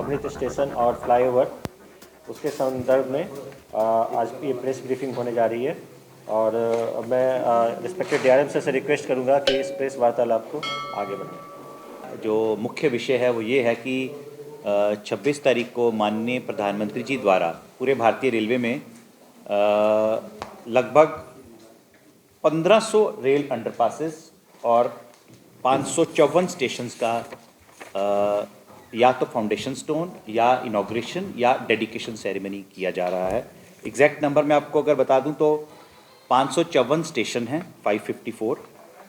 अमृत station और flyover उसके संदर्भ में आज ये प्रेस ब्रीफिंग होने जा रही है और मैं रिस्पेक्टेड डीआरएम से रिक्वेस्ट करूंगा कि इस प्रेस वार्तालाप को आगे बढ़ाएं। जो मुख्य विषय है वो ये है कि 26 तारीख को माननीय प्रधानमंत्री जी द्वारा पूरे भारतीय रेलवे में लगभग 1500 रेल अंडरपासेस और 554 स्टेशंस का या तो फाउंडेशन स्टोन या इनॉग्रेशन या डेडिकेशन सेरेमनी किया जा रहा है। एग्जैक्ट नंबर मैं आपको अगर बता दूं तो 554 स्टेशन हैं 554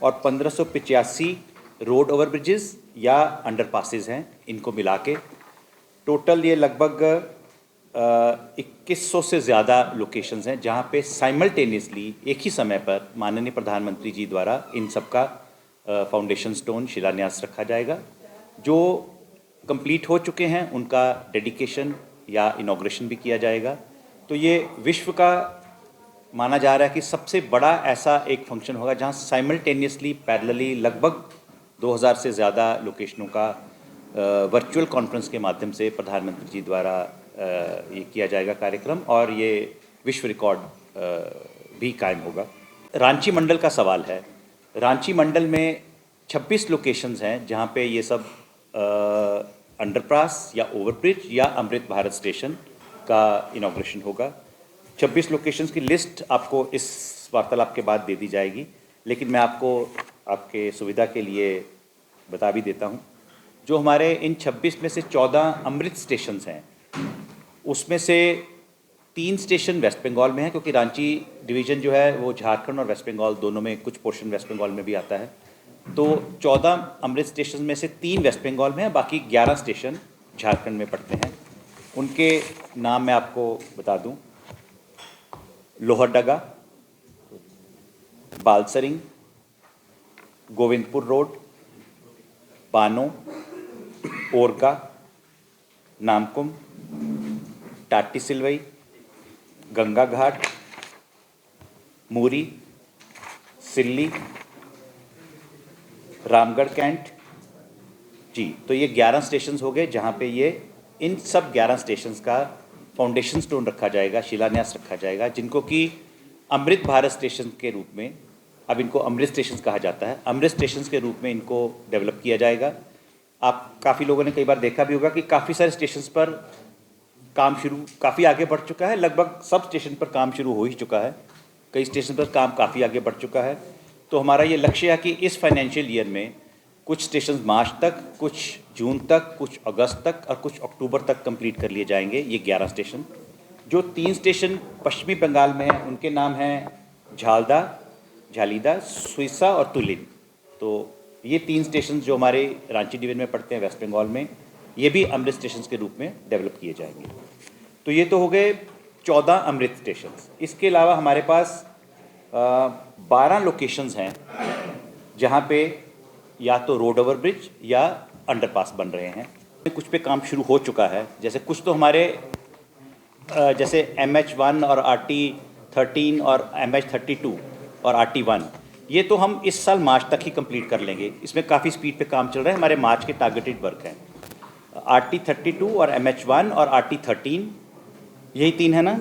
और 1585 रोड ओवर ब्रिजेस या अंडरपासेस हैं। इनको मिला के टोटल ये लगभग 2100 से ज़्यादा लोकेशंस हैं जहां पे साइमल्टेनियसली एक ही समय पर माननीय प्रधानमंत्री जी द्वारा इन सब का फाउंडेशन स्टोन शिलान्यास रखा जाएगा। जो कंप्लीट हो चुके हैं उनका डेडिकेशन या इनॉग्रेशन भी किया जाएगा। तो ये विश्व का माना जा रहा है कि सबसे बड़ा ऐसा एक फंक्शन होगा जहां साइमल्टेनियसली पैरेलली लगभग 2000 से ज़्यादा लोकेशनों का वर्चुअल कॉन्फ्रेंस के माध्यम से प्रधानमंत्री जी द्वारा ये किया जाएगा कार्यक्रम और ये विश्व रिकॉर्ड भी कायम होगा। रांची मंडल का सवाल है। रांची मंडल में 26 लोकेशंस हैं जहां पे ये सब अंडरपास या ओवरब्रिज या अमृत भारत स्टेशन का इनॉग्रेशन होगा। 26 लोकेशंस की लिस्ट आपको इस वार्तालाप के बाद दे दी जाएगी, लेकिन मैं आपको आपके सुविधा के लिए बता भी देता हूं। जो हमारे इन 26 में से 14 अमृत स्टेशंस हैं उसमें से 3 स्टेशन वेस्ट बंगाल में है, क्योंकि रांची डिवीज़न जो है वो झारखंड और वेस्ट बंगाल दोनों में, कुछ पोर्शन वेस्ट बंगाल में भी आता है। तो 14 अमृत स्टेशन में से 3 वेस्ट बंगाल में है, बाकी 11 स्टेशन झारखंड में पड़ते हैं। उनके नाम मैं आपको बता दूं: लोहरडगा, बालसरिंग, गोविंदपुर रोड, पानो, ओरका, नामकुम, टाटी सिलवई, गंगा घाट, मूरी, सिल्ली, रामगढ़ कैंट जी। तो ये 11 स्टेशंस हो गए जहाँ पे ये इन सब 11 स्टेशंस का फाउंडेशन स्टोन रखा जाएगा, शिलान्यास रखा जाएगा, जिनको कि अमृत भारत स्टेशन के रूप में, अब इनको अमृत स्टेशंस कहा जाता है, अमृत स्टेशंस के रूप में इनको डेवलप किया जाएगा। आप काफ़ी लोगों ने कई बार देखा भी होगा कि काफ़ी सारे स्टेशंस पर काम शुरू काफ़ी आगे बढ़ चुका है। लगभग सब स्टेशन पर काम शुरू हो ही चुका है, कई स्टेशन पर काम काफ़ी आगे बढ़ चुका है। तो हमारा ये लक्ष्य है कि इस फाइनेंशियल ईयर में कुछ स्टेशन मार्च तक, कुछ जून तक, कुछ अगस्त तक और कुछ अक्टूबर तक कंप्लीट कर लिए जाएंगे ये 11 स्टेशन। जो 3 स्टेशन पश्चिमी बंगाल में हैं उनके नाम हैं झालदा, झालीदा, सुइसा और तुलिन। तो ये 3 स्टेशन जो हमारे रांची डिवीजन में पड़ते हैं वेस्ट बंगाल में, ये भी अमृत स्टेशन के रूप में डेवलप किए जाएंगे। तो ये तो हो गए 14 अमृत स्टेशन। इसके अलावा हमारे पास 12 लोकेशंस हैं जहाँ पे या तो रोड ओवर ब्रिज या अंडरपास बन रहे हैं। कुछ पे काम शुरू हो चुका है, जैसे कुछ तो हमारे जैसे MH1 और RT13 और MH32 और RT1, ये तो हम इस साल मार्च तक ही कंप्लीट कर लेंगे। इसमें काफ़ी स्पीड पे काम चल रहा है, हमारे मार्च के टारगेटेड वर्क हैं। RT32 और MH1 और RT13, यही 3 है ना,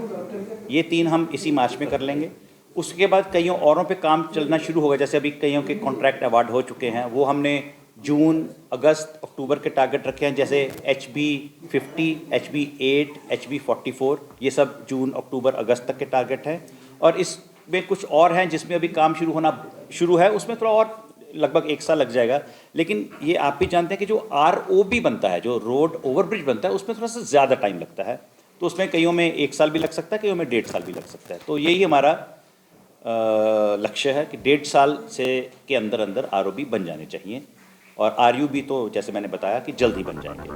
ये 3 हम इसी मार्च में कर लेंगे। उसके बाद कईयों औरों पे काम चलना शुरू होगा, जैसे अभी कईयों के कॉन्ट्रैक्ट अवार्ड हो चुके हैं, वो हमने जून, अगस्त, अक्टूबर के टारगेट रखे हैं। जैसे HB50, HB8, HB44, ये सब जून, अक्टूबर, अगस्त तक के टारगेट हैं। और इसमें कुछ और हैं जिसमें अभी काम शुरू है, उसमें थोड़ा और लगभग 1 साल लग जाएगा। लेकिन ये आप भी जानते हैं कि जो ROB बनता है, जो रोड ओवरब्रिज बनता है, उसमें थोड़ा सा ज़्यादा टाइम लगता है। तो उसमें कईयों में 1 साल भी लग सकता है, कईयों में 1.5 साल भी लग सकता है। तो यही हमारा लक्ष्य है कि 1.5 साल से के अंदर अंदर ROB बन जाने चाहिए, और RUB तो जैसे मैंने बताया कि जल्द ही बन जाएंगे।